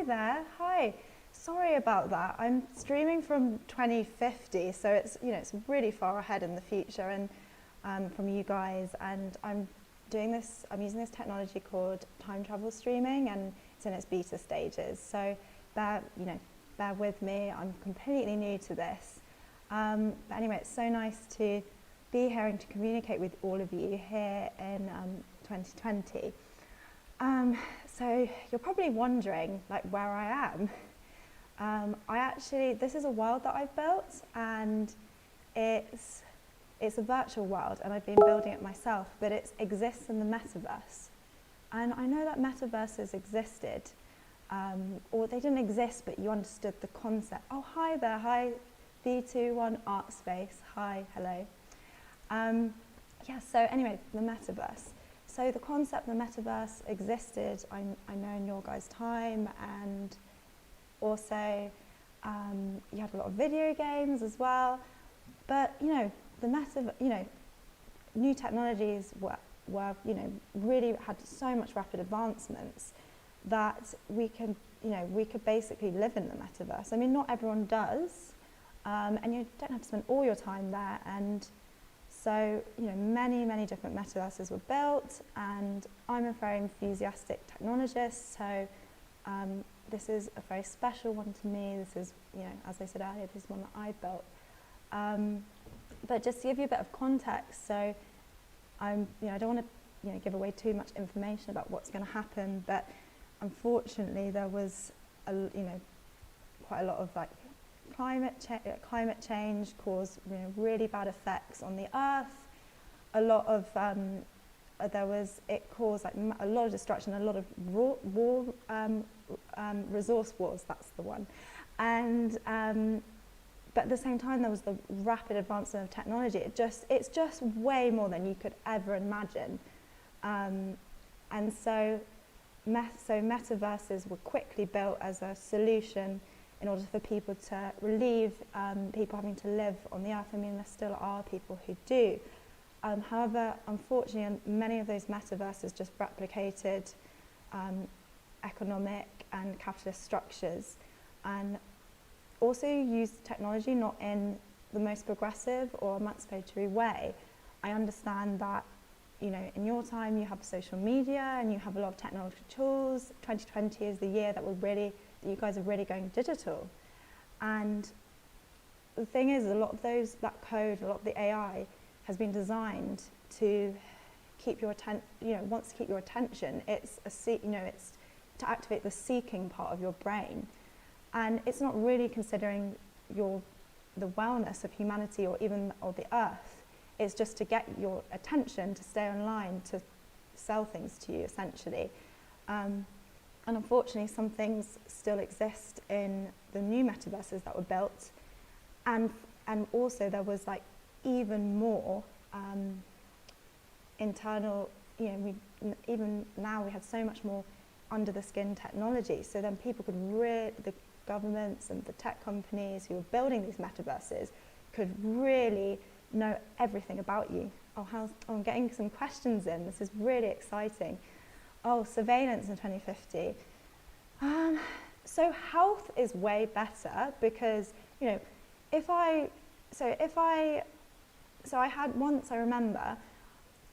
there. Hi. Sorry about that. I'm streaming from 2050, so it's it's really far ahead in the future, and from you guys. And I'm using this technology called time travel streaming, and it's in its beta stages. So bear with me. I'm completely new to this. But anyway, it's so nice to be here and to communicate with all of you here in 2020. So you're probably wondering where I am. This is a world that I've built, and it's a virtual world, and I've been building it myself, but it exists in the metaverse. And I know that metaverses existed, or they didn't exist, but you understood the concept. Oh, hi there, hi, V21 Art Space, hi, hello. So anyway, the metaverse. So the concept of the metaverse existed, I know, in your guys' time, and also you had a lot of video games as well. But new technologies were really had so much rapid advancements that we could basically live in the metaverse. I mean, not everyone does, and you don't have to spend all your time there. And so, many different metaverses were built, and I'm a very enthusiastic technologist, so this is a very special one to me. This is, as I said earlier, this is one that I built. But just to give you a bit of context, so I don't want to give away too much information about what's going to happen, but unfortunately there was quite a lot of climate change caused really bad effects on the earth. A lot of it caused a lot of destruction, a lot of resource wars. That's the one. And but at the same time, there was the rapid advancement of technology. It's just way more than you could ever imagine. And so metaverses were quickly built as a solution in order for people to relieve people having to live on the earth. I mean, there still are people who do. However, unfortunately, many of those metaverses just replicated economic and capitalist structures, and also used technology not in the most progressive or emancipatory way. I understand that, in your time you have social media and you have a lot of technological tools. 2020 is the year that you guys are really going digital. And the thing is, a lot of that code, a lot of the AI has been designed to keep your wants to keep your attention. It's it's to activate the seeking part of your brain. And it's not really considering the wellness of humanity or the earth. It's just to get your attention, to stay online, to sell things to you, essentially. And unfortunately, some things still exist in the new metaverses that were built. And also there was even more internal, even now we have so much more under the skin technology. So then people could the governments and the tech companies who are building these metaverses could really know everything about you. I'm getting some questions in. This is really exciting. Surveillance in 2050. So health is way better because, I had once, I remember,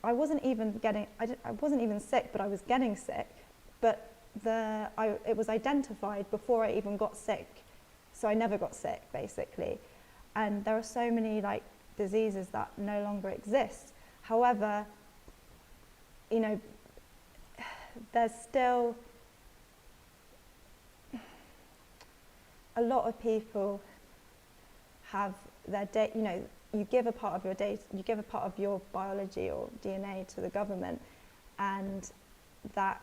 I wasn't even sick, but I was getting sick. But it was identified before I even got sick, so I never got sick, basically. And there are so many diseases that no longer exist. However, there's still a lot of people have their data. You give a part of your data, you give a part of your biology or DNA to the government, and that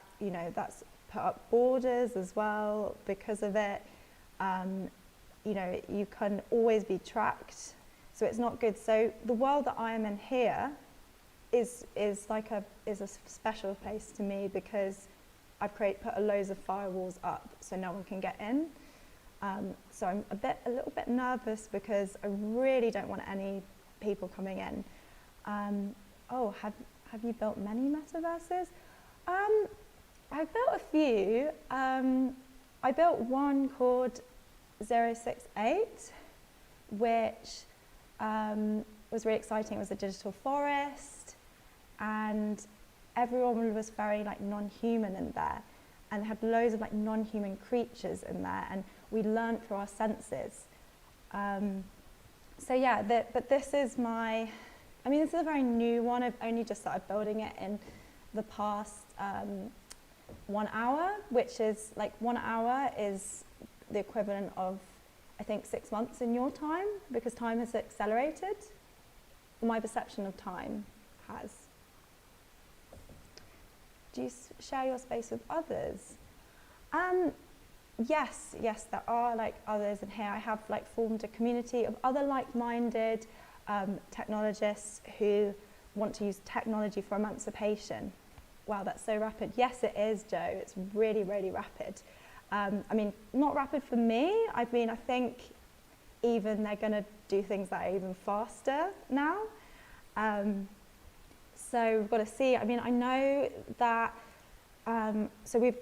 that's put up borders as well because of it. You can always be tracked, so it's not good. So the world that I am in here is a special place to me because I've put loads of firewalls up so no one can get in. So I'm a little bit nervous because I really don't want any people coming in. Have you built many metaverses? I've built a few. I built one called 068, which was really exciting. It was a digital forest, and everyone was very like non-human in there, and had loads of like non-human creatures in there, and we learned through our senses. So yeah, but this is my, I mean, this is a very new one. I've only just started building it in the past 1 hour, which is like 1 hour is the equivalent of, I think, 6 months in your time, because time has accelerated. My perception of time has. Do you share your space with others? Yes, there are like others in here. I have like formed a community of other like-minded technologists who want to use technology for emancipation. Wow, that's so rapid. Yes, it is, Joe. It's really, really rapid. I mean, not rapid for me. I mean, I think even they're going to do things that are even faster now. So we've got to see. I mean, I know that, so in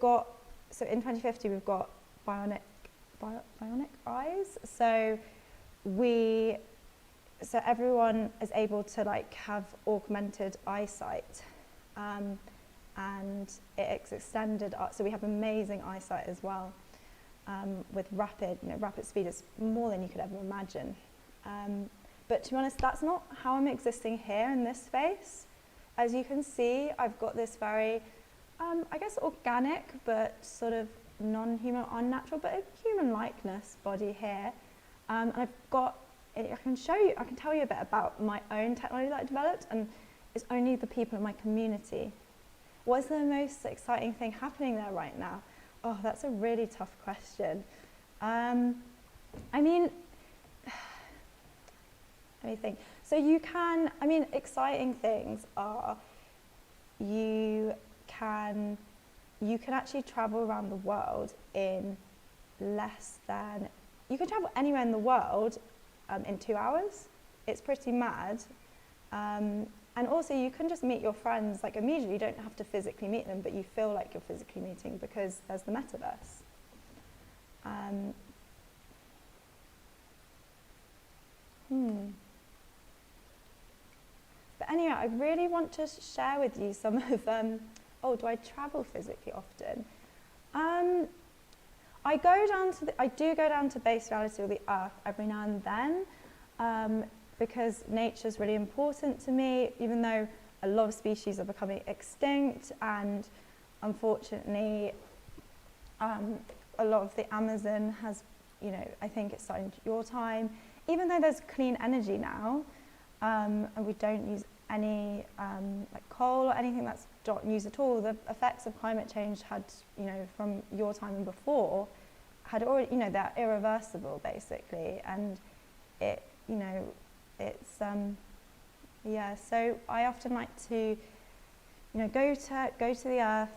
2050 we've got bionic eyes. So everyone is able to like have augmented eyesight, and it's extended. So we have amazing eyesight as well, with rapid speed. It's more than you could ever imagine. But to be honest, that's not how I'm existing here in this space. As you can see, I've got this very, I guess, organic, but sort of non-human, unnatural, but a human likeness body here. And I've got, I can tell you a bit about my own technology that I developed, and it's only the people in my community. What's the most exciting thing happening there right now? Oh, that's a really tough question. I mean, let me think. So exciting things are you can actually travel around the world in you can travel anywhere in the world in 2 hours. It's pretty mad. And also you can just meet your friends like immediately. You don't have to physically meet them, but you feel like you're physically meeting because there's the metaverse. But anyway, I really want to share with you some of, do I travel physically often? I do go down to base reality or the earth every now and then, because nature's really important to me, even though a lot of species are becoming extinct, and unfortunately, a lot of the Amazon has, I think it's starting your time, even though there's clean energy now, and we don't use any like coal or anything that's not used at all. The effects of climate change had, from your time and before, had already, they're irreversible basically, and it, it's so I often like to, go to the earth,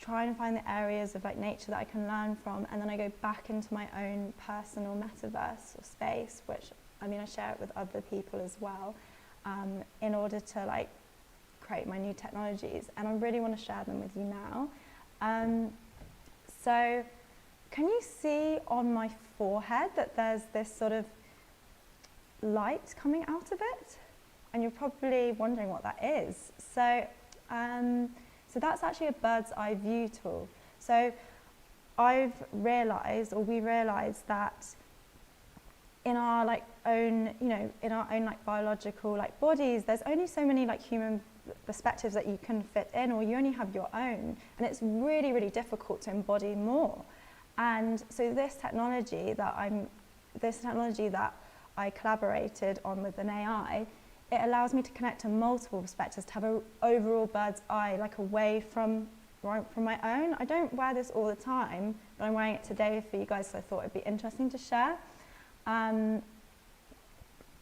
try and find the areas of like nature that I can learn from, and then I go back into my own personal metaverse or space, which I share it with other people as well, in order to like create my new technologies, and I really want to share them with you now. So can you see on my forehead that there's this sort of light coming out of it? And you're probably wondering what that is. So that's actually a bird's eye view tool. So we realized that in our like own, in our own like biological like bodies, there's only so many like human perspectives that you can fit in, or you only have your own, and it's really, really difficult to embody more. And so this technology that I collaborated on with an AI, it allows me to connect to multiple perspectives, to have an overall bird's eye, like away from my own. I don't wear this all the time, but I'm wearing it today for you guys, so I thought it'd be interesting to share. And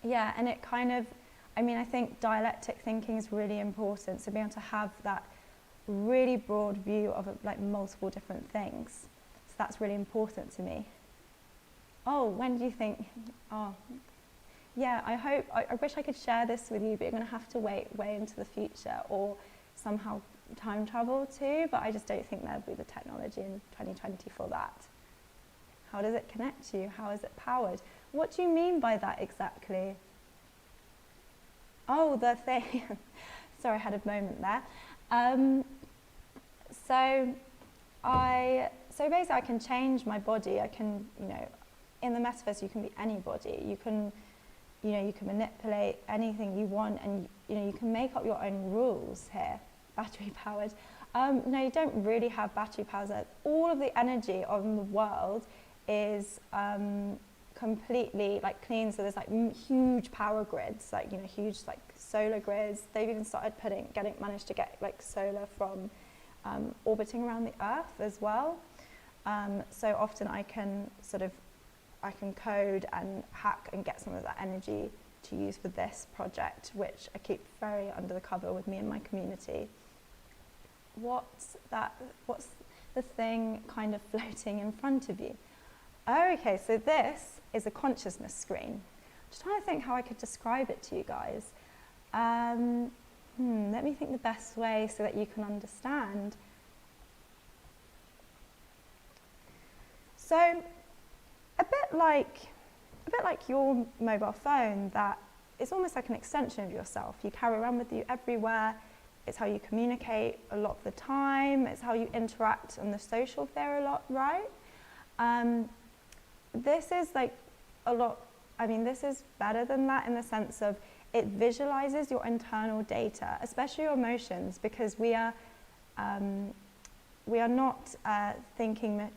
it kind of, I think dialectic thinking is really important, so being able to have that really broad view of like multiple different things. So that's really important to me. Oh, when do you think? Oh, yeah, I wish I could share this with you, but you're going to have to wait way into the future, or somehow time travel too, but I just don't think there'll be the technology in 2020 for that. How does it connect you? How is it powered? What do you mean by that exactly? Oh, the thing. Sorry, I had a moment there. So basically I can change my body. I can, in the metaverse you can be anybody. You can manipulate anything you want, and you can make up your own rules here. Battery powered. No, you don't really have battery powers. All of the energy on the world is completely clean. So there's huge power grids, huge solar grids. They've even started managed to get solar from orbiting around the Earth as well. So often I can code and hack and get some of that energy to use for this project, which I keep very under the cover with me and my community. What's the thing kind of floating in front of you? Oh, okay, so this is a consciousness screen. Just trying to think how I could describe it to you guys. Let me think the best way so that you can understand. So, a bit like your mobile phone, that is almost like an extension of yourself. You carry around with you everywhere. It's how you communicate a lot of the time. It's how you interact on the social sphere a lot, right? This is this is better than that in the sense of it visualizes your internal data, especially your emotions, because we are not thinking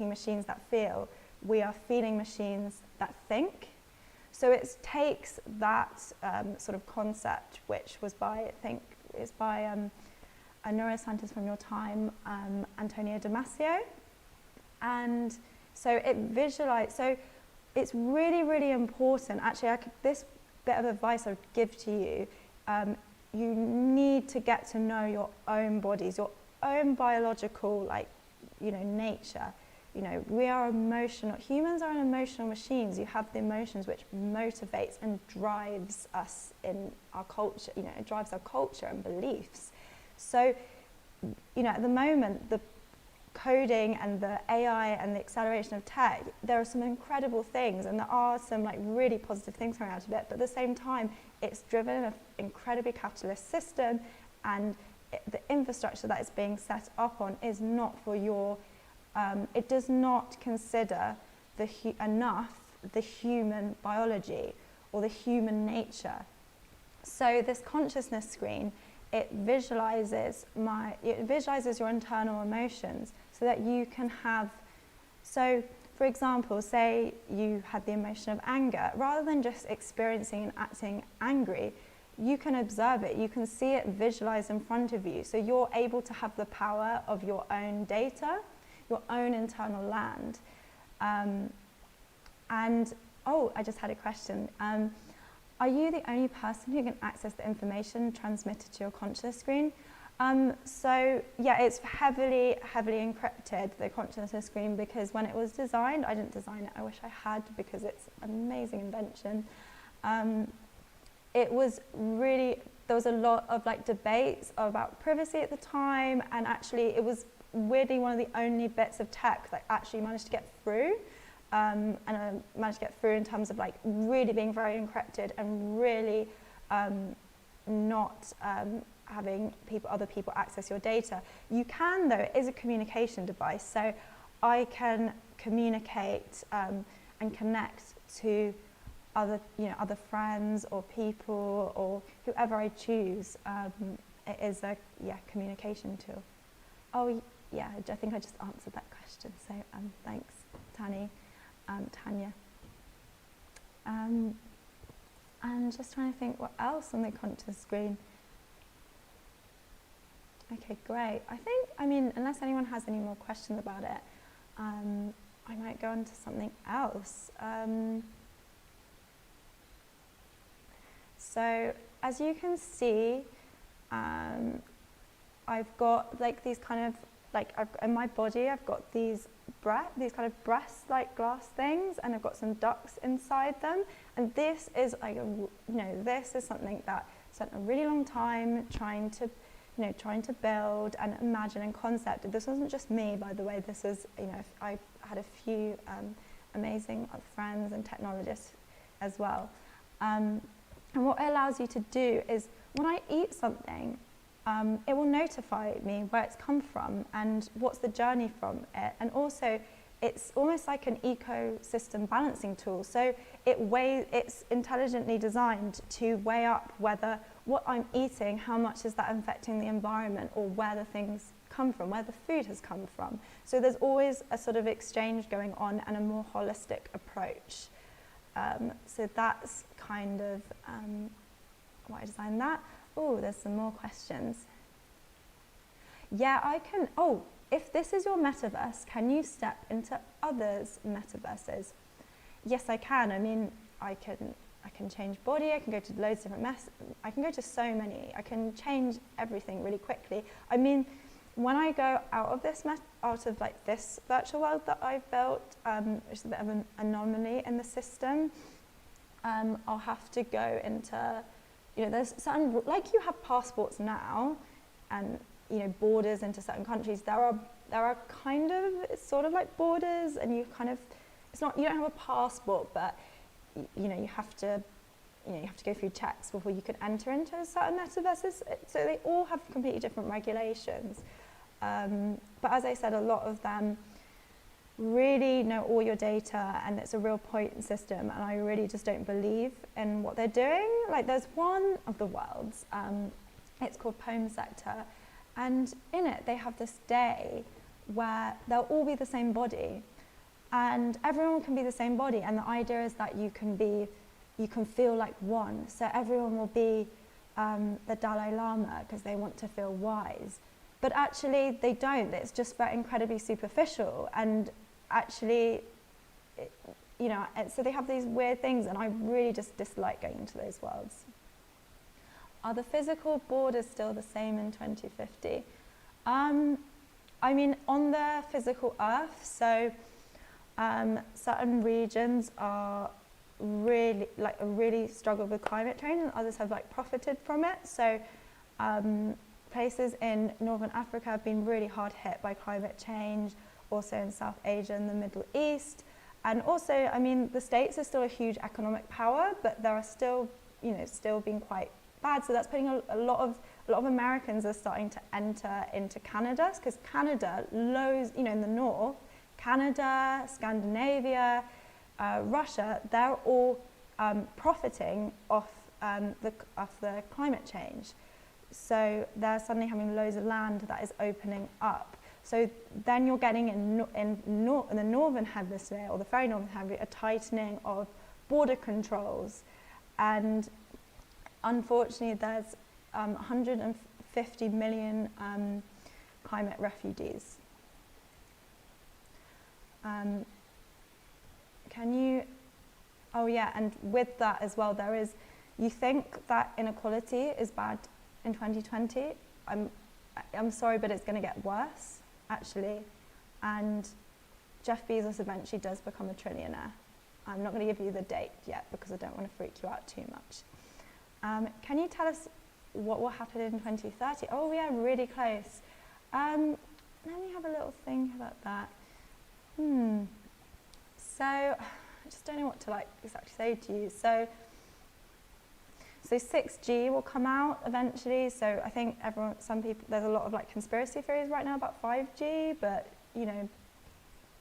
machines that feel. We are feeling machines that think. So it takes that sort of concept, which was by a neuroscientist from your time, Antonio Damasio, and so it's really, really important. Actually, this bit of advice I would give to you, you need to get to know your own bodies, your own biological nature. We are emotional. Humans are emotional machines. You have the emotions which motivates and drives us in our culture. It drives our culture and beliefs. So, at the moment, the coding and the AI and the acceleration of tech, there are some incredible things, and there are some really positive things coming out of it. But at the same time, it's driven an incredibly capitalist system, and the infrastructure that is being set up on is not for your. It does not consider enough the human biology or the human nature. So this consciousness screen, it visualizes your internal emotions so that you can have. So, for example, say you had the emotion of anger, rather than just experiencing and acting angry, you can observe it, you can see it visualized in front of you. So you're able to have the power of your own data, your own internal land. I just had a question. Are you the only person who can access the information transmitted to your conscious screen? So yeah, it's heavily encrypted, the consciousness screen, because when it was designed, I didn't design it, I wish I had, because it's an amazing invention. It was really, there was a lot of debates about privacy at the time, and actually it was weirdly one of the only bits of tech that actually managed to get through, managed to get through in terms of really being very encrypted and really not having other people access your data. You can, though, it is a communication device, so I can communicate and connect to other friends or people or whoever I choose. It is a communication tool. Oh yeah, I think I just answered that question. So thanks, Tanya. And just trying to think what else on the conscious screen. Okay, great. Unless anyone has any more questions about it, I might go on to something else. So as you can see, I've got these kind of in my body, I've got these kind of breast-like glass things, and I've got some ducts inside them. And this is this is something that spent a really long time trying to trying to build and imagine and concept. This wasn't just me, by the way. This is, I had a few amazing friends and technologists as well. And what it allows you to do is, when I eat something, it will notify me where it's come from and what's the journey from it. And also, it's almost like an ecosystem balancing tool. So it's intelligently designed to weigh up whether what I'm eating, how much is that affecting the environment, or where the things come from, where the food has come from. So there's always a sort of exchange going on and a more holistic approach. So that's kind of why I designed that. Oh, there's some more questions. Yeah, I can. Oh, if this is your metaverse, can you step into others' metaverses? Yes, I can. I mean, I can change body. I can go to loads of different I can go to so many. I can change everything really quickly. I mean, when I go out of this this virtual world that I've built, which is a bit of an anomaly in the system, I'll have to go into, there's certain, like you have passports now, and borders into certain countries. There are kind of, it's sort of like borders, and you kind of, it's not, you don't have a passport, but you have to go through checks before you can enter into certain metaverses. So they all have completely different regulations. But as I said, a lot of them really know all your data, and it's a real point system, and I really just don't believe in what they're doing. Like, there's one of the worlds, it's called Poem Sector, and in it they have this day where they'll all be the same body, and everyone can be the same body, and the idea is that you can feel like one. So everyone will be the Dalai Lama because they want to feel wise. But actually they don't. It's just very incredibly superficial. And actually, so they have these weird things, and I really just dislike going into those worlds. Are the physical borders still the same in 2050? I mean, on the physical Earth, so certain regions are really struggle with climate change, and others have profited from it. So places in Northern Africa have been really hard hit by climate change, also in South Asia and the Middle East. And also, I mean, the States are still a huge economic power, but there are still, still being quite bad. So that's putting a lot of Americans are starting to enter into Canada, because Canada, in the north, Canada, Scandinavia, Russia, they're all profiting off the climate change. So they're suddenly having loads of land that is opening up. So then you're getting in the northern hemisphere, or the very northern hemisphere, a tightening of border controls. And unfortunately, there's 150 million climate refugees. Oh yeah, and with that as well, you think that inequality is bad in 2020. I'm sorry, but it's going to get worse, actually. And Jeff Bezos eventually does become a trillionaire. I'm not going to give you the date yet, because I don't want to freak you out too much. Can you tell us what will happen in 2030? Oh yeah, really close. Let me have a little think about that. So I just don't know what to exactly say to you. So 6G will come out eventually. So I think there's a lot of conspiracy theories right now about 5G, but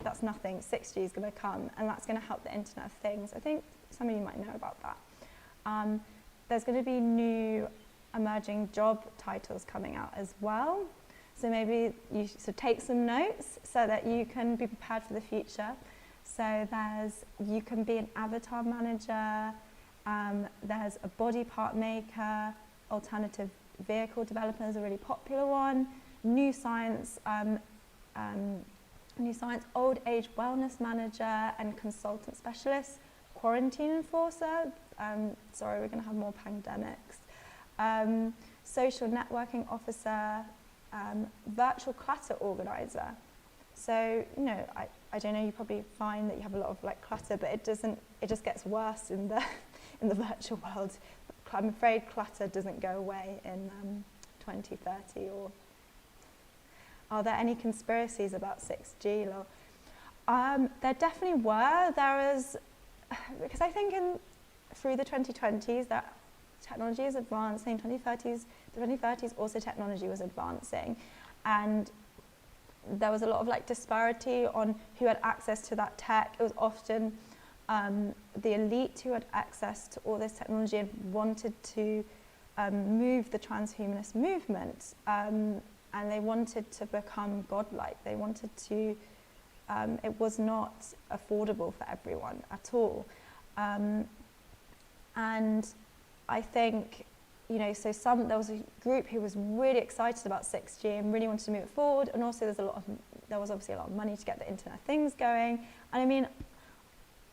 that's nothing. 6G is going to come, and that's going to help the Internet of Things. I think some of you might know about that. There's going to be new emerging job titles coming out as well. So maybe you should take some notes so that you can be prepared for the future. So you can be an avatar manager, there's a body part maker, alternative vehicle developer is a really popular one, new science, old age wellness manager and consultant specialist, quarantine enforcer, sorry, we're going to have more pandemics, social networking officer, virtual clutter organizer. So, I don't know, you probably find that you have a lot of clutter, but it just gets worse in the virtual world. I'm afraid clutter doesn't go away in 2030? Or are there any conspiracies about 6G? There definitely were. There was, because I think through the 2020s that technology is advancing, the 2030s also technology was advancing, and there was a lot of like disparity on who had access to that tech. It was often the elite who had access to all this technology and wanted to move the transhumanist movement, and they wanted to become godlike. They wanted to, it was not affordable for everyone at all. And I think, you know, so there was a group who was really excited about 6G and really wanted to move it forward, and also there was obviously a lot of money to get the Internet of Things going. And I mean,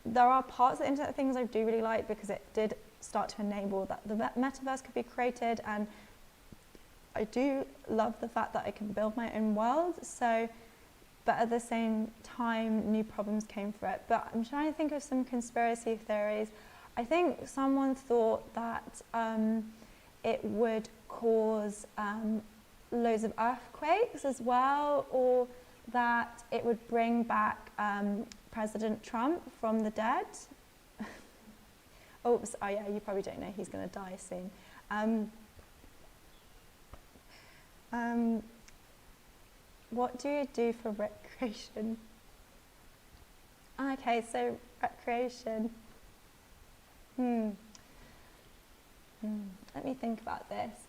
there are parts of the Internet of Things I do really like, because it did start to enable that the metaverse could be created, and I do love the fact that I can build my own world. So, but at the same time, new problems came for it. But I'm trying to think of some conspiracy theories. I think someone thought that it would cause loads of earthquakes as well, or that it would bring back President Trump from the dead. Oh yeah, you probably don't know, he's going to die soon. What do you do for recreation? Okay, so recreation. Let me think about this.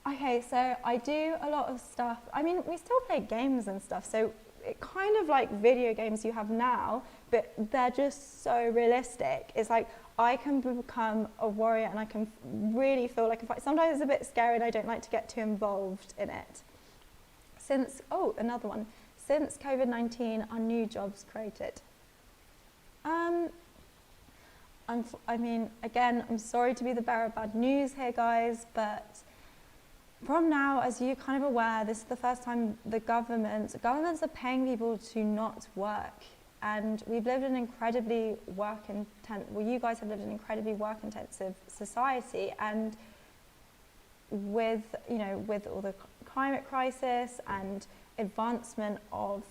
Okay, so I do a lot of stuff. I mean, we still play games and stuff, so it kind of like video games you have now, but they're just so realistic. It's like I can become a warrior, and I can really feel like sometimes it's a bit scary, and I don't like to get too involved in it. Another one. Since COVID-19, are new jobs created? I mean, again, I'm sorry to be the bearer of bad news here, guys, but from now, as you're kind of aware, this is the first time governments are paying people to not work. And we've lived an incredibly you guys have lived an incredibly work-intensive society. And with all the climate crisis and advancement of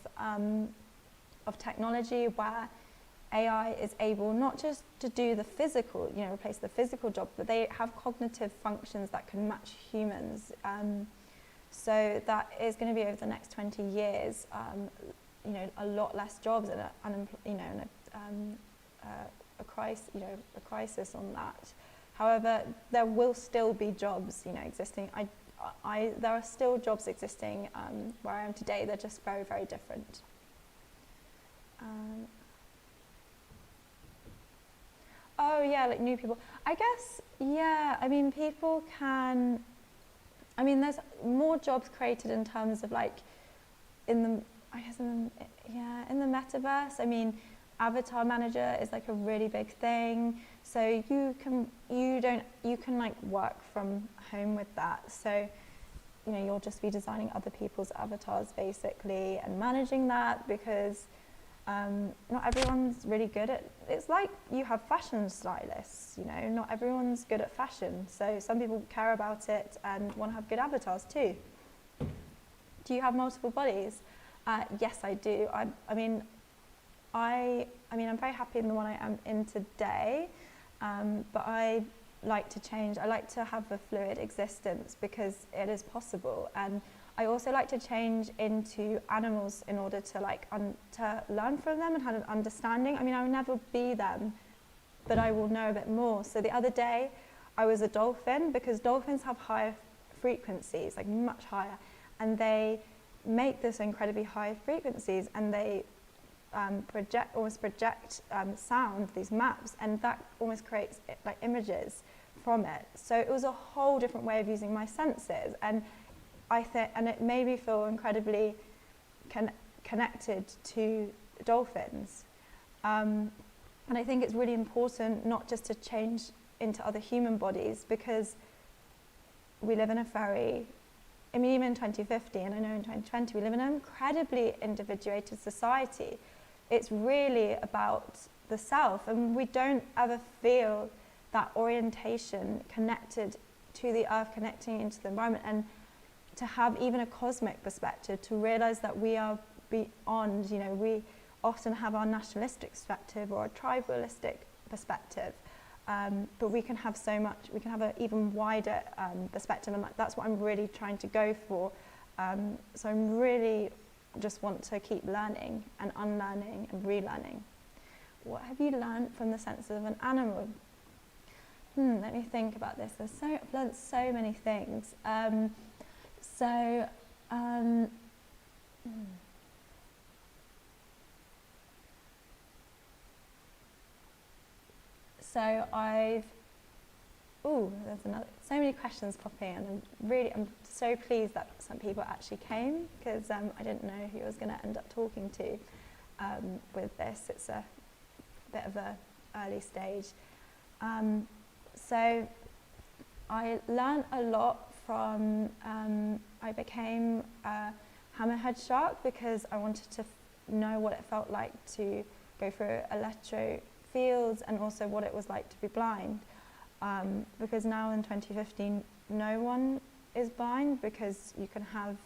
technology, where AI is able not just to do the physical, replace the physical job, but they have cognitive functions that can match humans. So that is going to be over the next 20 years, a lot less jobs, and a crisis on that. However, there will still be jobs, existing. There are still jobs existing where I am today. They're just very, very different. Oh yeah, like new people. I guess, yeah, I mean, people can, there's more jobs created in terms of like, in the metaverse. I mean, avatar manager is like a really big thing. So you can like work from home with that. So, you'll just be designing other people's avatars basically and managing that, because not everyone's really good at, it's like you have fashion stylists, not everyone's good at fashion. So some people care about it and want to have good avatars too. Do you have multiple bodies? Yes, I do. I'm very happy in the one I am in today, but I like to change. I like to have a fluid existence because it is possible. And I also like to change into animals in order to to learn from them and have an understanding. I will never be them, but I will know a bit more. So the other day I was a dolphin, because dolphins have higher frequencies, like much higher, and they make this incredibly high frequencies, and they project sound, these maps, and that almost creates like images from it. So it was a whole different way of using my senses, and it made me feel incredibly connected to dolphins. And I think it's really important not just to change into other human bodies, because we live in a very, even in 2050, and I know in 2020, we live in an incredibly individuated society. It's really about the self, and we don't ever feel that orientation connected to the earth, connecting into the environment. And to have even a cosmic perspective, to realize that we are beyond, we often have our nationalistic perspective or a tribalistic perspective, but we can have so much, we can have an even wider perspective, and that's what I'm really trying to go for. So I'm really just want to keep learning and unlearning and relearning. What have you learned from the sense of an animal? Let me think about this. I've learned so many things. There's so many questions popping in, and I'm so pleased that some people actually came, because I didn't know who I was going to end up talking to with this. It's a bit of a early stage. So I learned a lot from, I became a hammerhead shark because I wanted to know what it felt like to go through electro fields, and also what it was like to be blind. Because now in 2015, no one is blind, because you can have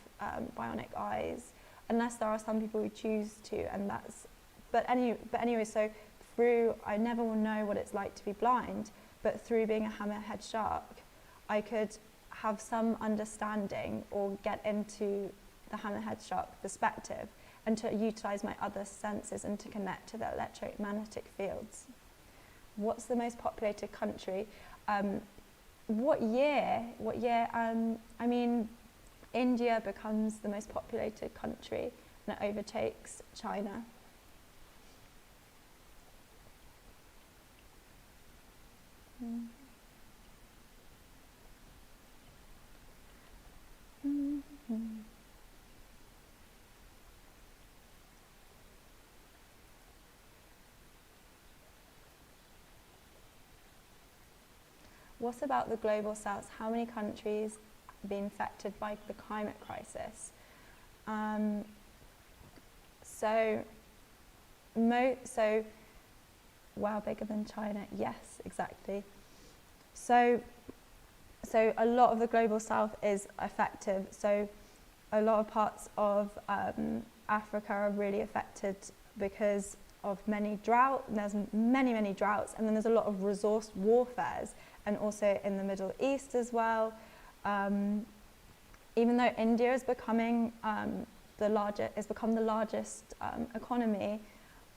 bionic eyes, unless there are some people who choose to, and that's, but anyway, so I never will know what it's like to be blind, but through being a hammerhead shark, I could have some understanding or get into the hammerhead shark perspective, and to utilize my other senses and to connect to the electromagnetic fields. What's the most populated country? What year? I mean, India becomes the most populated country, and it overtakes China. What about the global south? How many countries have been affected by the climate crisis? Wow, bigger than China? Yes, exactly. So a lot of the global south is affected. So a lot of parts of Africa are really affected because of many droughts. There's many droughts, and then there's a lot of resource warfares, and also in the Middle East as well. Even though India is becoming the largest economy,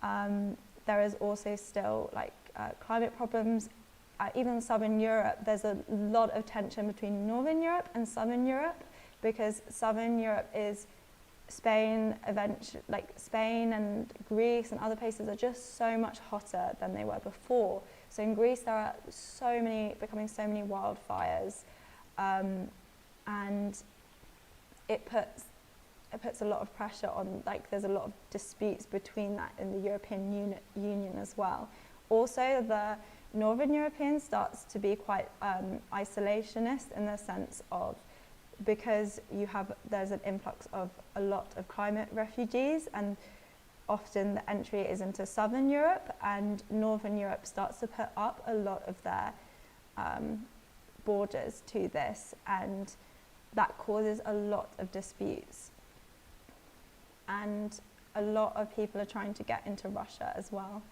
there is also still climate problems. Even in Southern Europe, there's a lot of tension between Northern Europe and Southern Europe, because Southern Europe is Spain, Spain and Greece and other places are just so much hotter than they were before. So in Greece there are becoming so many wildfires, and it puts a lot of pressure on, there's a lot of disputes between that in the European Union as well. Also, the Northern European starts to be quite isolationist in the sense of, because there's an influx of a lot of climate refugees, and often the entry is into Southern Europe, and Northern Europe starts to put up a lot of their borders to this, and that causes a lot of disputes. And a lot of people are trying to get into Russia as well.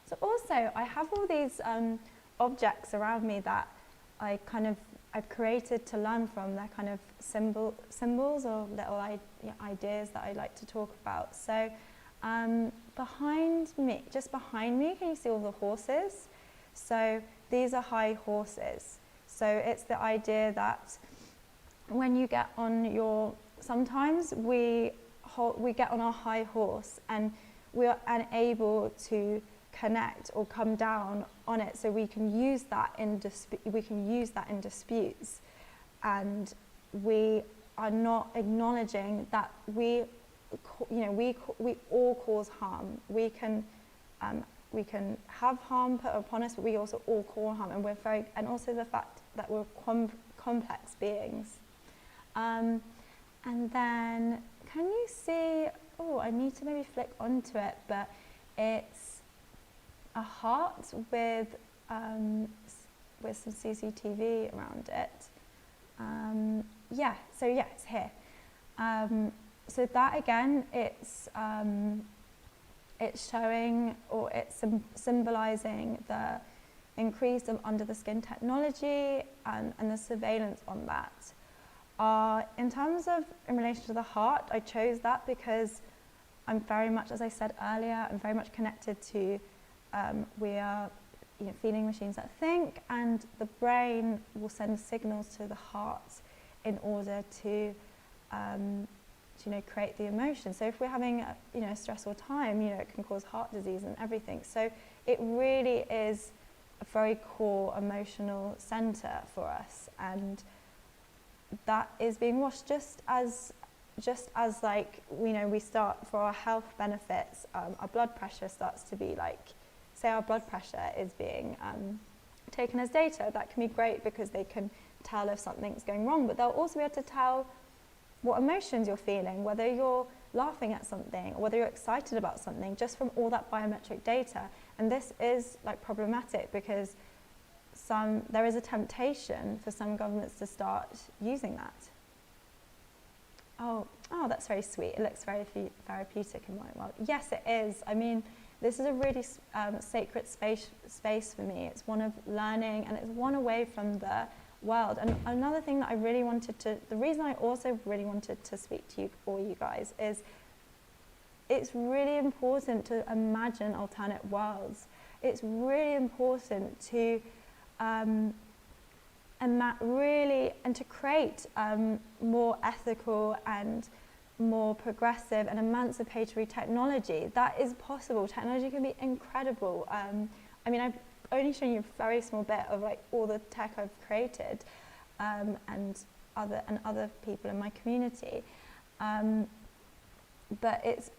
So also, I have all these objects around me that I've created to learn from. They're kind of symbols or little ideas that I like to talk about. So just behind me, can you see all the horses? So these are high horses. So it's the idea that when you get on sometimes we get on our high horse and we are unable to connect or come down on it, so we can use that in disputes, and we are not acknowledging that we all cause harm. We can have harm put upon us, but we also all cause harm, and also the fact that we're complex beings. And then, can you see, oh, I need to maybe flick onto it, but it's a heart with some CCTV around it. It's here. So that again, it's showing, or it's symbolizing the increase of under the skin technology and the surveillance on that. In terms of in relation to the heart, I chose that because I'm very much, as I said earlier, I'm very much connected to, we are feeding machines that think, and the brain will send signals to the heart in order to create the emotion. So if we're having a stressful time, it can cause heart disease and everything. So it really is a very core emotional center for us, and that is being watched just as like we start for our health benefits. Our blood pressure starts to be like, say our blood pressure is being taken as data. That can be great because they can tell if something's going wrong, but they'll also be able to tell what emotions you're feeling, whether you're laughing at something or whether you're excited about something, just from all that biometric data. And this is like problematic because there is a temptation for some governments to start using that. Oh, that's very sweet. It looks very therapeutic in my world. Yes, it is. I mean, this is a really sacred space for me. It's one of learning, and it's one away from the world. And another thing that I really wanted to, the reason I also really wanted to speak to all you guys is it's really important to imagine alternate worlds. It's really important to and to create more ethical and more progressive and emancipatory technology. That is possible. Technology can be incredible. I mean, I've only shown you a very small bit of like all the tech I've created and other people in my community. But it's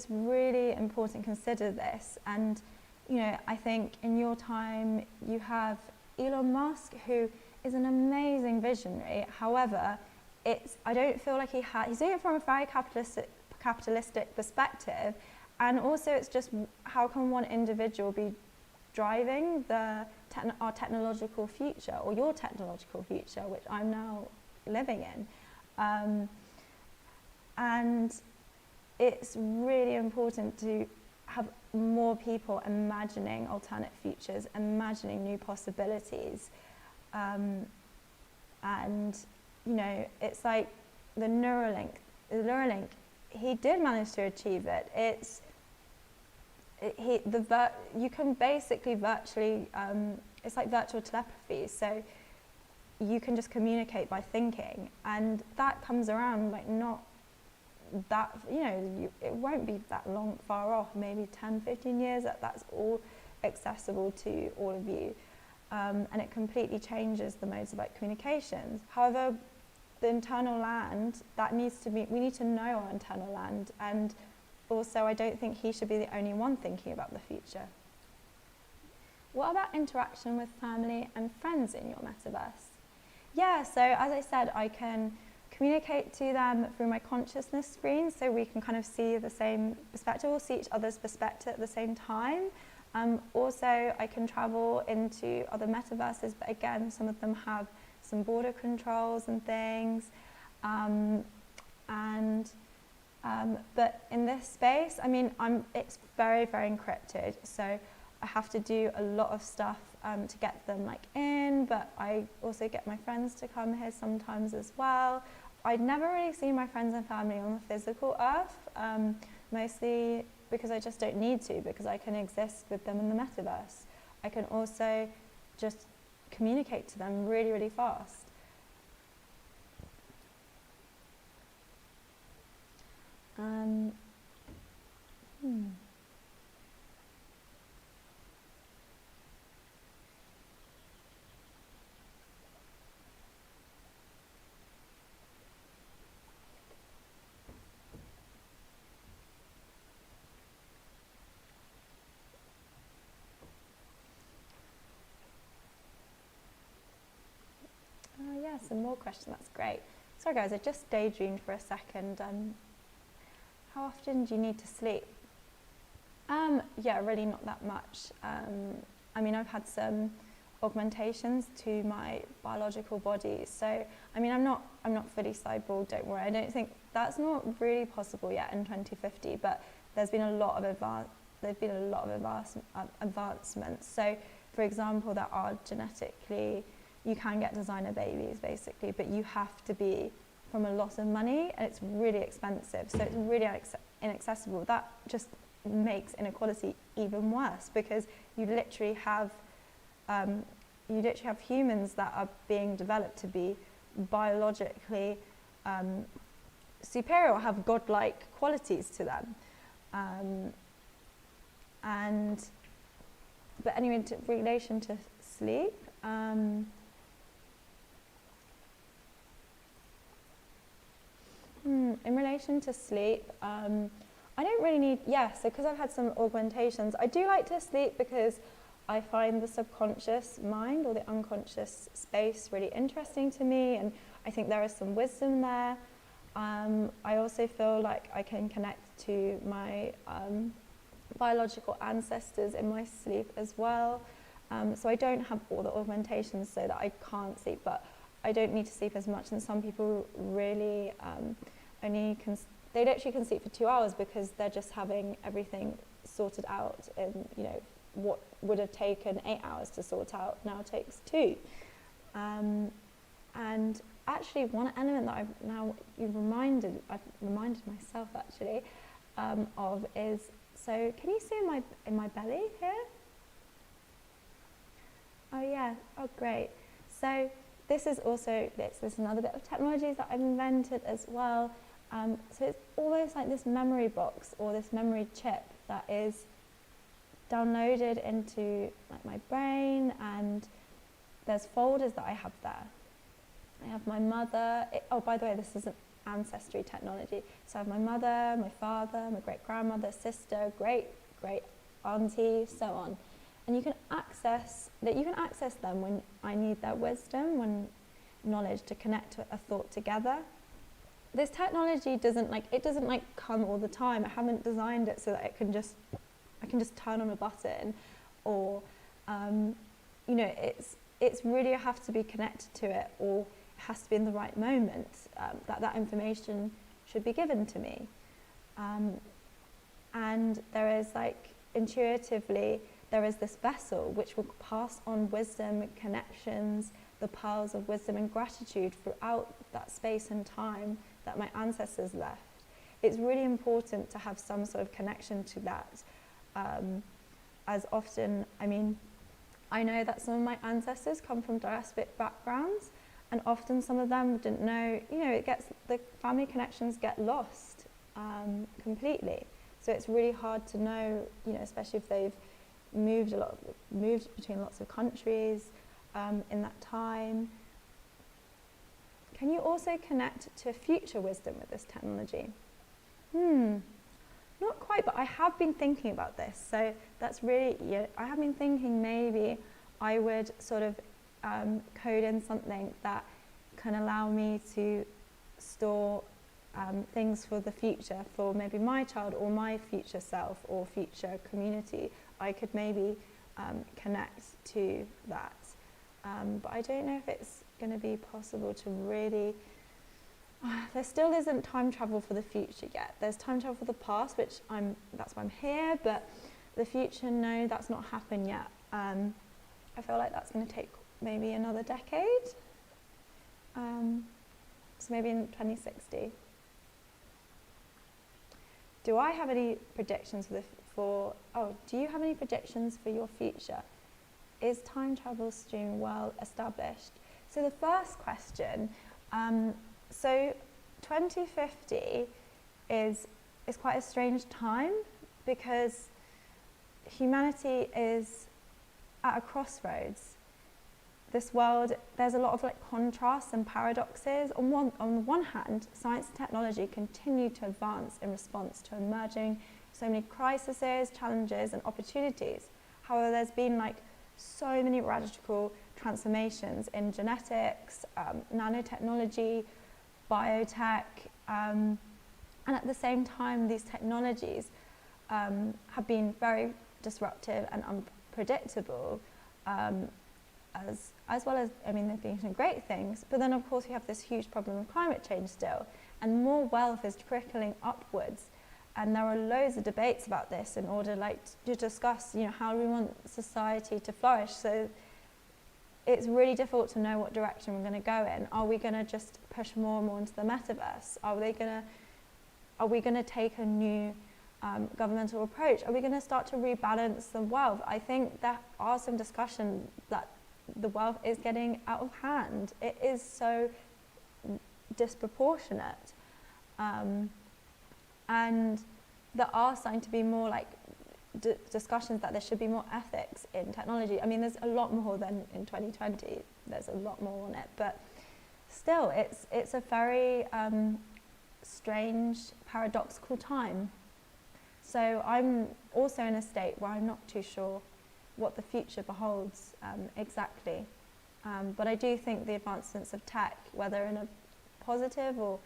really important to consider this. And I think in your time you have Elon Musk, who is an amazing visionary. However, I don't feel like he's doing it from a very capitalistic perspective, and also it's just, how can one individual be driving our technological future, or your technological future, which I'm now living in? And it's really important to have more people imagining alternate futures, imagining new possibilities. And it's like the Neuralink, he did manage to achieve it. You can basically virtually, it's like virtual telepathy, so you can just communicate by thinking, and that comes around like not that, it won't be that far off, maybe 10-15 years, that's all accessible to all of you. And it completely changes the modes of communications. However, the internal land, we need to know our internal land, and also I don't think he should be the only one thinking about the future. What about interaction with family and friends in your metaverse? Yeah, so as I said, I can communicate to them through my consciousness screen, so we can kind of see the same perspective, or see each other's perspective at the same time. Also, I can travel into other metaverses, but again, some of them have some border controls and things. But in this space, I mean, it's very, very encrypted, so I have to do a lot of stuff to get them in, but I also get my friends to come here sometimes as well. I'd never really seen my friends and family on the physical earth, mostly because I just don't need to, because I can exist with them in the metaverse. I can also just communicate to them really, really fast. Yeah, some more questions, that's great. Sorry guys, I just daydreamed for a second. How often do you need to sleep? Yeah, really not that much. I mean, I've had some augmentations to my biological body, so I mean, I'm not fully cyborg, don't worry. I don't think that's not really possible yet in 2050, but there's been a lot of advancements. So, for example, there are genetically, you can get designer babies basically, but you have to be from a lot of money, and it's really expensive, so it's really inaccessible. That just makes inequality even worse, because you literally have humans that are being developed to be biologically superior or have godlike qualities to them. But anyway, in relation to sleep, in relation to sleep, I don't really need, so because I've had some augmentations, I do like to sleep because I find the subconscious mind or the unconscious space really interesting to me, and I think there is some wisdom there. I also feel like I can connect to my biological ancestors in my sleep as well. So I don't have all the augmentations so that I can't sleep, but I don't need to sleep as much, and some people really they literally can sleep for 2 hours because they're just having everything sorted out, and what would have taken 8 hours to sort out now takes 2. And actually, one element that I've reminded myself actually of is, so can you see in my belly here? Oh yeah, oh great. So this is another bit of technology that I've invented as well. So it's almost like this memory box or this memory chip that is downloaded into like my brain, and there's folders that I have there. I have my mother. Oh, by the way, this is an ancestry technology. So I have my mother, my father, my great-grandmother, sister, great auntie, so on. And you can access them when I need their wisdom, when knowledge to connect a thought together. This technology doesn't come all the time. I haven't designed it so that I can just turn on a button, or it's really, I have to be connected to it, or it has to be in the right moment that information should be given to me. And there is intuitively, there is this vessel which will pass on wisdom, connections, the pearls of wisdom and gratitude throughout that space and time that my ancestors left. It's really important to have some sort of connection to that. As often, I know that some of my ancestors come from diasporic backgrounds, and often some of them didn't know, the family connections get lost completely. So it's really hard to know, especially if they've moved between lots of countries in that time. Can you also connect to future wisdom with this technology? Not quite, but I have been thinking about this. So that's really, I have been thinking maybe I would sort of code in something that can allow me to store things for the future, for maybe my child or my future self or future community. I could maybe connect to that. But I don't know if it's going to be possible to really... there still isn't time travel for the future yet. There's time travel for the past, that's why I'm here, but the future, no, that's not happened yet. I feel like that's going to take maybe another decade. So maybe in 2060. Do I have any predictions do you have any predictions for your future? Is time travel stream well established? So the first question, so 2050 is quite a strange time, because humanity is at a crossroads. This world, there's a lot of contrasts and paradoxes. On the one hand, science and technology continue to advance in response to emerging so many crises, challenges and opportunities. However, there's been so many radical transformations in genetics, nanotechnology, biotech, and at the same time, these technologies have been very disruptive and unpredictable, as well as, I mean, they've been some great things, but then of course we have this huge problem of climate change still, and more wealth is trickling upwards, and there are loads of debates about this in order to discuss, how do we want society to flourish. So it's really difficult to know what direction we're going to go in. Are we going to just push more and more into the metaverse? Are we going to take a new governmental approach? Are we going to start to rebalance the wealth? I think there are some discussions that the wealth is getting out of hand. It is so disproportionate. And there are starting to be more discussions that there should be more ethics in technology. I mean, there's a lot more than in 2020. There's a lot more on it, but still, it's a very strange, paradoxical time. So I'm also in a state where I'm not too sure what the future beholds exactly. But I do think the advancements of tech, whether in a positive or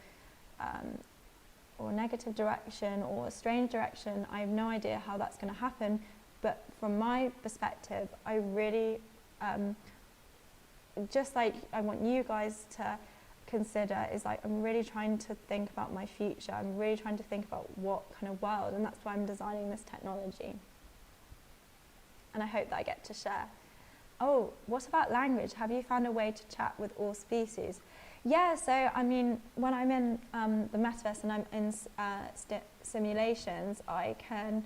negative direction or a strange direction, I have no idea how that's going to happen. But from my perspective, I really, just like I want you guys to consider, is I'm really trying to think about my future. I'm really trying to think about what kind of world, and that's why I'm designing this technology. And I hope that I get to share. Oh, what about language? Have you found a way to chat with all species? Yeah, so I mean, when I'm in the metaverse and I'm in simulations, I can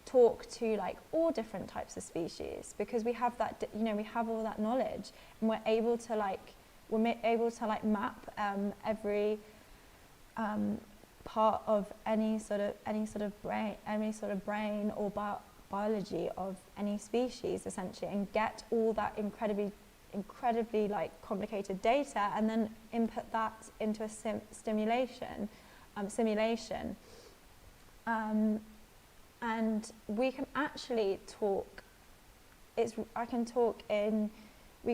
talk to all different types of species, because we have that, we have all that knowledge, and we're able to map every part of any sort of brain or biology of any species, essentially, and get all that incredibly complicated data, and then input that into a simulation, and we can actually talk. We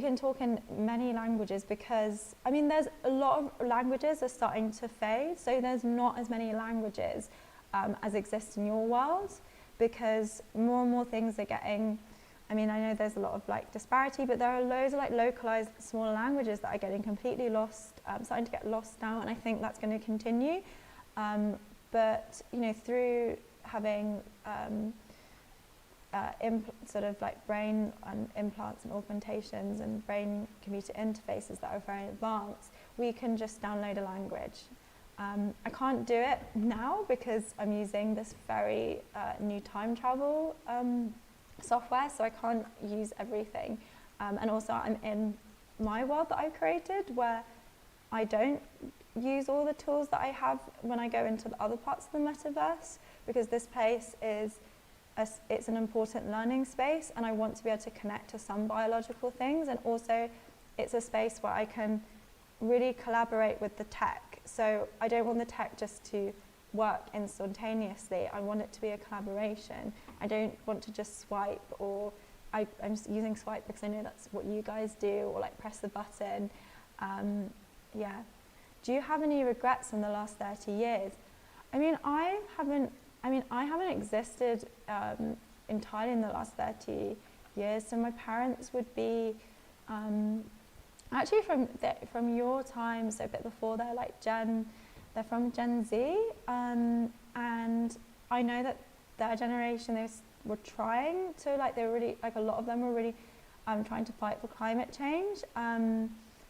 can talk in many languages, because I mean, there's a lot of languages are starting to fade, so there's not as many languages as exist in your world, because more and more things are getting, I mean, I know there's a lot of disparity, but there are loads of localized smaller languages that are getting completely lost, starting to get lost now, and I think that's going to continue. But through having brain and implants and augmentations and brain computer interfaces that are very advanced, we can just download a language. I can't do it now because I'm using this very new time travel software, so I can't use everything. And also I'm in my world that I've created, where I don't use all the tools that I have when I go into the other parts of the metaverse, because this place it's an important learning space, and I want to be able to connect to some biological things, and also it's a space where I can really collaborate with the tech. So I don't want the tech just to work instantaneously. I want it to be a collaboration. I don't want to just swipe, or I'm just using swipe because I know that's what you guys do, or press the button. Yeah. Do you have any regrets in the last 30 years? I mean, I haven't existed entirely in the last 30 years. So my parents would be actually from your time, so a bit before. They're from Gen Z, and I know that their generation, they were trying to they were really a lot of them were really trying to fight for climate change.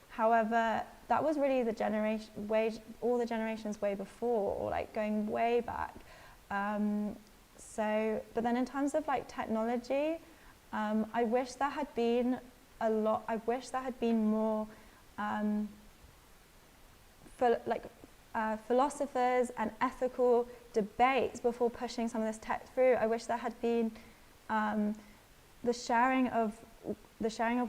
However, that was really all the generations way before, or going way back. But then in terms of technology, I wish there had been more philosophers and ethical debates before pushing some of this tech through. I wish there had been the sharing of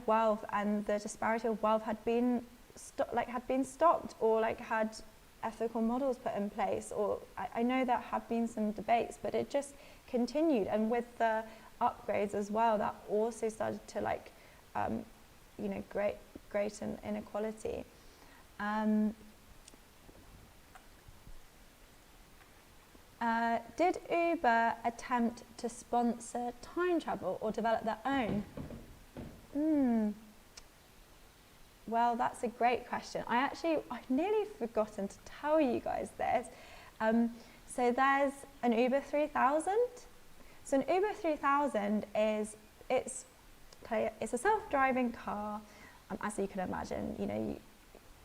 wealth and the disparity of wealth had been stopped, or had ethical models put in place. Or I know there have been some debates, but it just continued, and with the upgrades as well, that also started to greaten inequality. Did Uber attempt to sponsor time travel or develop their own? Well, that's a great question. I've nearly forgotten to tell you guys this. So there's an Uber 3000. So an Uber 3000 it's a self-driving car, as you can imagine. You know,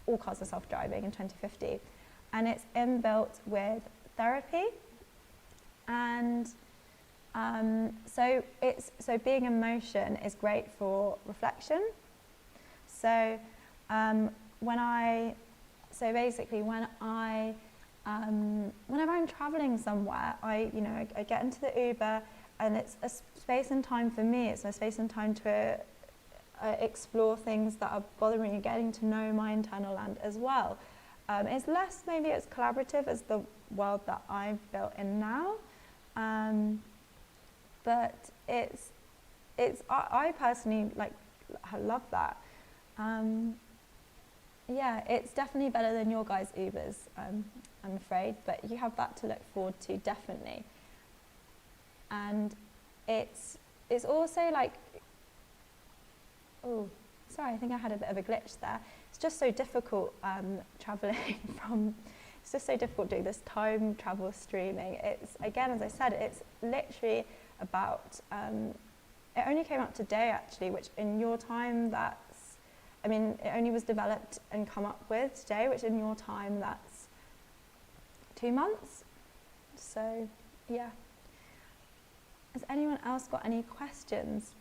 all cars are self-driving in 2050, and it's inbuilt with therapy, and so being in motion is great for reflection. So whenever I'm traveling somewhere, I get into the Uber, and it's a space and time for me. It's a space and time to explore things that are bothering me, getting to know my internal land as well. It's less maybe as collaborative as the world that I've built in now, but I personally I love that. Yeah, it's definitely better than your guys' Ubers, I'm afraid, but you have that to look forward to, definitely. And it's also oh, sorry, I think I had a bit of a glitch there. It's just so difficult traveling it's just so difficult doing this time travel streaming. It's, again, as I said, it's literally about, it only came out today actually, which in your time it only was developed and come up with today, which in your time that's 2 months. So, yeah. Has anyone else got any questions?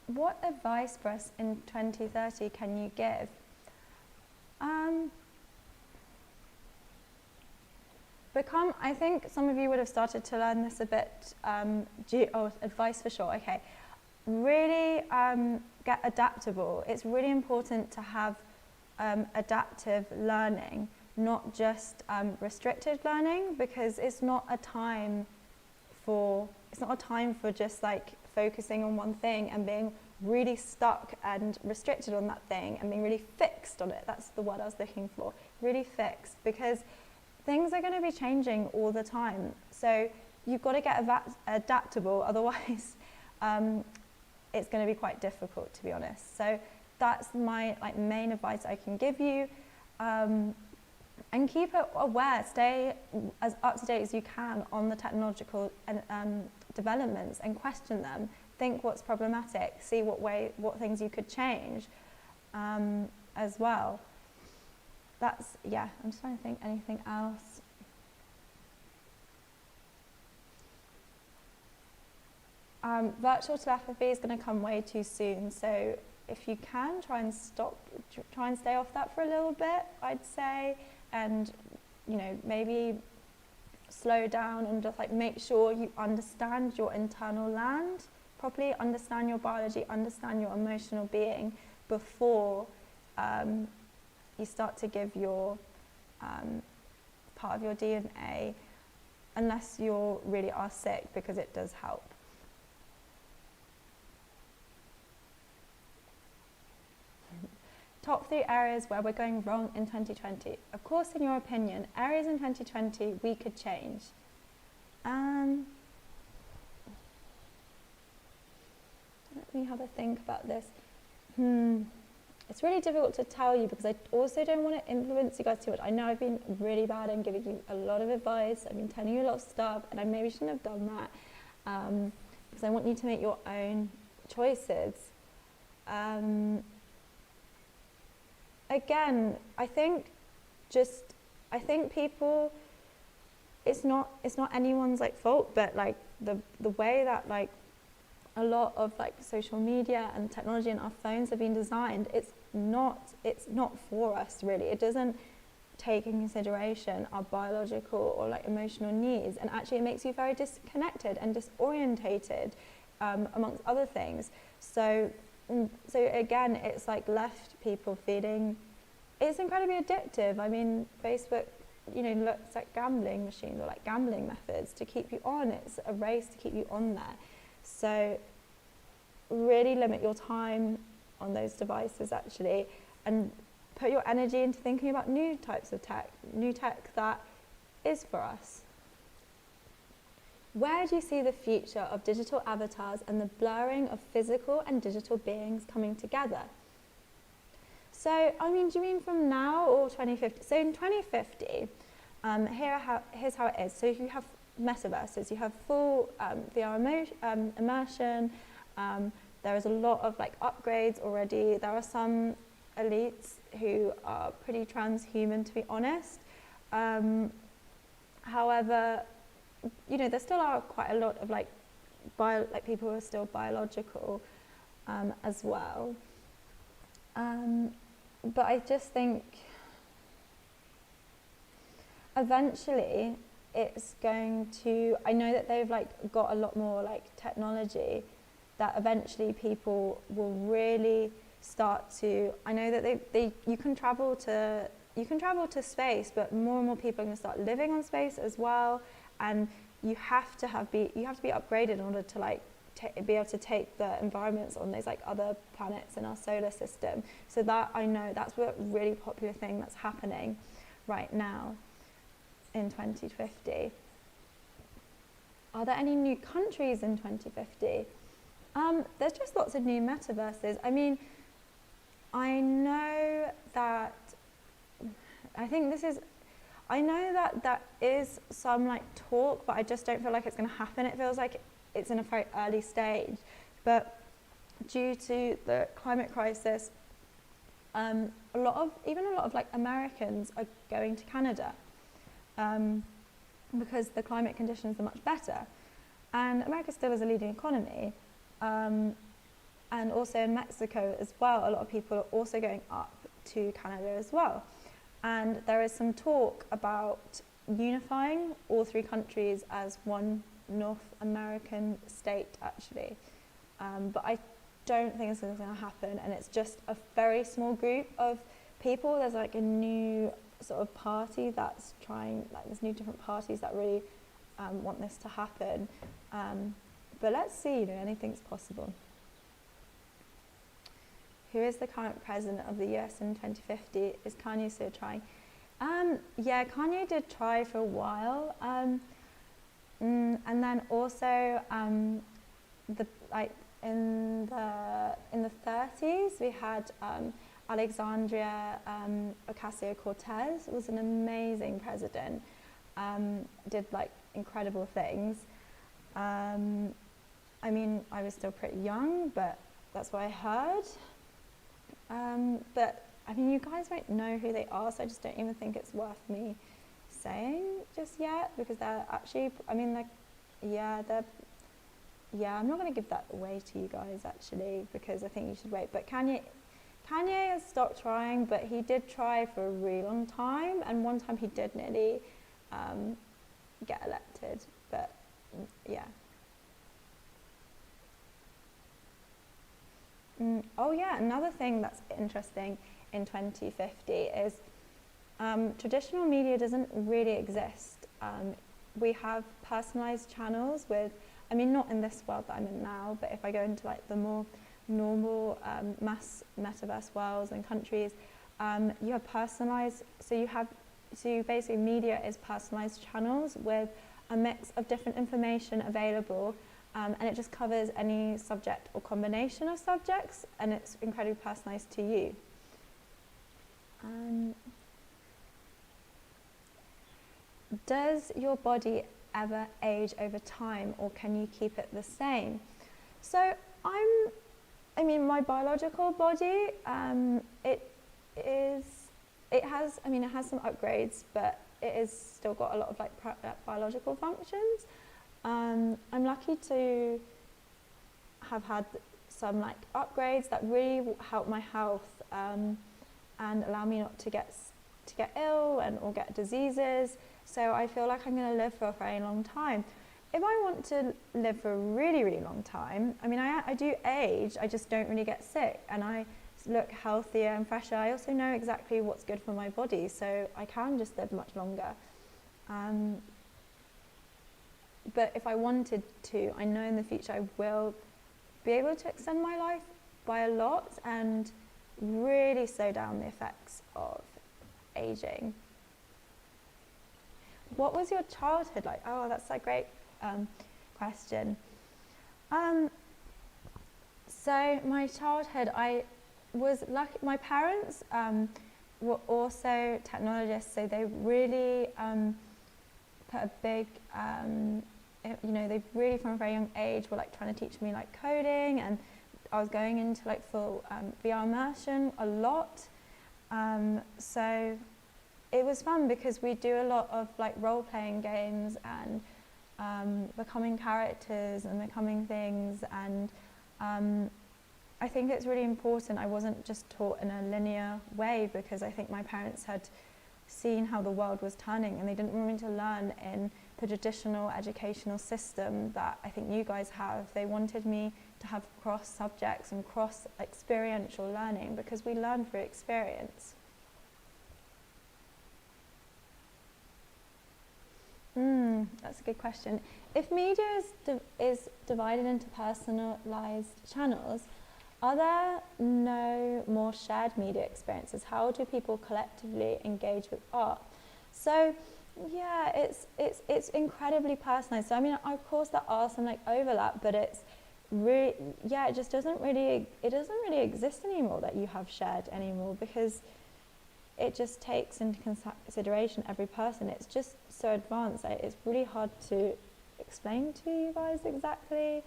What advice for us in 2030 can you give? I think some of you would have started to learn this a bit. Advice for sure, okay. Really get adaptable. It's really important to have adaptive learning, not just restricted learning, because it's not a time for just focusing on one thing and being really stuck and restricted on that thing and being really fixed on it. That's the word I was looking for, really fixed, because things are going to be changing all the time. So you've got to get adaptable, otherwise it's going to be quite difficult, to be honest. So that's my main advice I can give you. And keep it aware, stay as up to date as you can on the technological developments and question them. Think what's problematic, see what things you could change as well. I'm just trying to think anything else. Virtual telepathy is going to come way too soon, so if you can, try and stay off that for a little bit, I'd say, and maybe slow down and just make sure you understand your internal land properly, understand your biology, understand your emotional being before you start to give your part of your DNA, unless you really are sick, because it does help. Top 3 areas where we're going wrong in 2020. Of course, in your opinion, areas in 2020 we could change. Let me have a think about this. It's really difficult to tell you, because I also don't want to influence you guys too much. I know I've been really bad in giving you a lot of advice. I've been telling you a lot of stuff, and I maybe shouldn't have done that, because I want you to make your own choices. Again, I think people, it's not anyone's fault, but the way that a lot of social media and technology and our phones have been designed, it's not for us really. It doesn't take in consideration our biological or emotional needs, and actually it makes you very disconnected and disorientated, amongst other things. So again, it's left people feeling it's incredibly addictive. I mean, Facebook, looks at gambling machines or like gambling methods to keep you on. It's a race to keep you on there. So really limit your time on those devices actually, and put your energy into thinking about new types of tech, new tech that is for us. Where do you see the future of digital avatars and the blurring of physical and digital beings coming together? So, I mean, do you mean from now or 2050? So in 2050, here's how it is. So you have metaverses, you have full VR immersion. There is a lot of like upgrades already. There are some elites who are pretty transhuman, to be honest. However, there still are quite a lot of like people who are still biological as well. But I just think eventually it's going to, I know that they've like got a lot more like technology that eventually people will really start to, I know that you can travel to space, but more and more people are going to start living on space as well, and you have to be upgraded in order to like be able to take the environments on those like other planets in our solar system. So that, I know that's a really popular thing that's happening right now in 2050. Are there any new countries in 2050? There's just lots of new metaverses. I mean, I know that there is some like talk, but I just don't feel like it's going to happen. It feels like it's in a very early stage. But due to the climate crisis, a lot of like Americans are going to Canada because the climate conditions are much better. And America still is a leading economy. And also in Mexico as well, a lot of people are also going up to Canada as well. And there is some talk about unifying all three countries as one North American state, actually. But I don't think it's going to happen, and it's just a very small group of people. There's like a new sort of party that's trying, like there's new different parties that really want this to happen. But let's see, anything's possible. Who is the current president of the US in 2050? Is Kanye still trying? Yeah, Kanye did try for a while. And then also in the 30s we had Alexandria Ocasio-Cortez. Was an amazing president. Did like incredible things. I mean, I was still pretty young, but that's what I heard. But I mean, you guys won't know who they are, so I just don't even think it's worth me saying just yet, because they're actually, I mean, like, I'm not going to give that away to you guys actually, because I think you should wait. But Kanye has stopped trying, but he did try for a really long time, and one time he did nearly get elected, but yeah. Oh yeah, another thing that's interesting in 2050 is traditional media doesn't really exist. We have personalized channels with, I mean, not in this world that I'm in now, but if I go into like the more normal mass metaverse worlds and countries, you have personalized, so basically media is personalized channels with a mix of different information available, and it just covers any subject or combination of subjects, and it's incredibly personalized to you. Does your body ever age over time, or can you keep it the same? So my biological body, it has some upgrades, but it is still got a lot of like biological functions. I'm lucky to have had some like upgrades that really help my health and allow me not to get ill or get diseases. So I feel like I'm going to live for a very long time. If I want to live for a really, really long time, I mean, I do age, I just don't really get sick, and I look healthier and fresher. I also know exactly what's good for my body, so I can just live much longer. But if I wanted to, I know in the future I will be able to extend my life by a lot and really slow down the effects of aging. What was your childhood like? Oh, that's a great question. So my childhood, I was lucky. My parents were also technologists, so they really put a big, they really from a very young age were like trying to teach me like coding, and I was going into like full VR immersion a lot. So it was fun because we do a lot of like role-playing games and becoming characters and becoming things, and I think it's really important I wasn't just taught in a linear way, because I think my parents had seen how the world was turning and they didn't want me to learn in the traditional educational system that I think you guys have. They wanted me to have cross subjects and cross experiential learning, because we learn through experience. That's a good question. If media is divided into personalized channels, are there no more shared media experiences? How do people collectively engage with art? So, yeah, it's incredibly personalized. So, I mean, of course, there are some like overlap, but it's really, yeah, it just doesn't really exist anymore that you have shared anymore, because it just takes into consideration every person. It's just so advanced. It's really hard to explain to you guys exactly.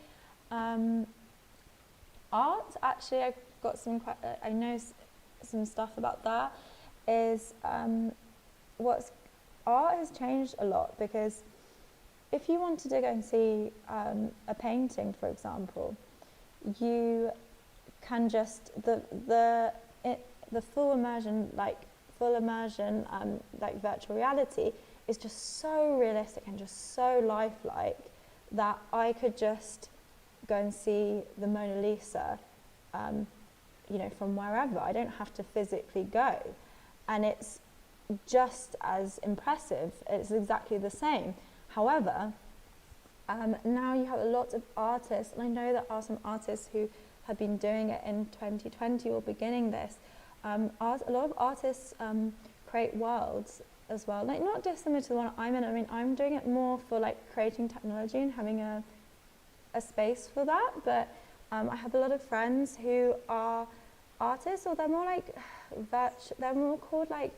Art, actually, I've got I know some stuff about that. Art has changed a lot, because if you wanted to go and see a painting, for example, you can just the full immersion, like virtual reality is just so realistic and just so lifelike that I could just go and see the Mona Lisa, from wherever. I don't have to physically go, and it's just as impressive. It's exactly the same. However, now you have a lot of artists, and I know there are some artists who have been doing it in 2020 or beginning this. A lot of artists create worlds as well, like not dissimilar to the one I'm in. I mean, I'm doing it more for like creating technology and having a space for that, but I have a lot of friends who are artists, or they're more like they're more called like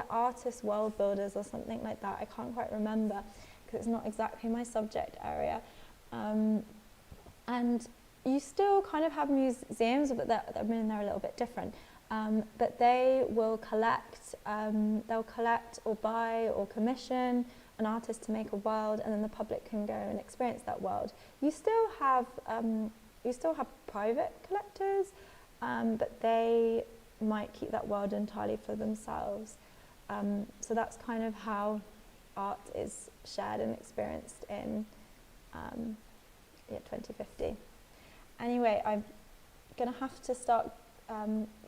artist world builders or something like that. I can't quite remember because it's not exactly my subject area. And you still kind of have museums, but they're a little bit different. But they will collect, or buy or commission an artist to make a world, and then the public can go and experience that world. You still have private collectors, but they might keep that world entirely for themselves. So that's kind of how art is shared and experienced in 2050. Anyway, I'm gonna have to start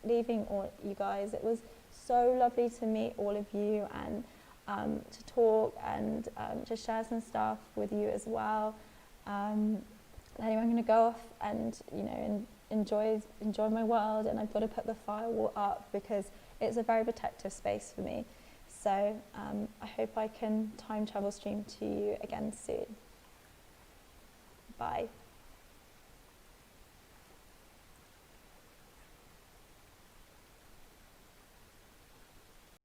leaving all you guys. It was so lovely to meet all of you, and to talk and to share some stuff with you as well. Anyway, I'm going to go off and enjoy my world, and I've got to put the firewall up because it's a very protective space for me. So I hope I can time travel stream to you again soon. Bye.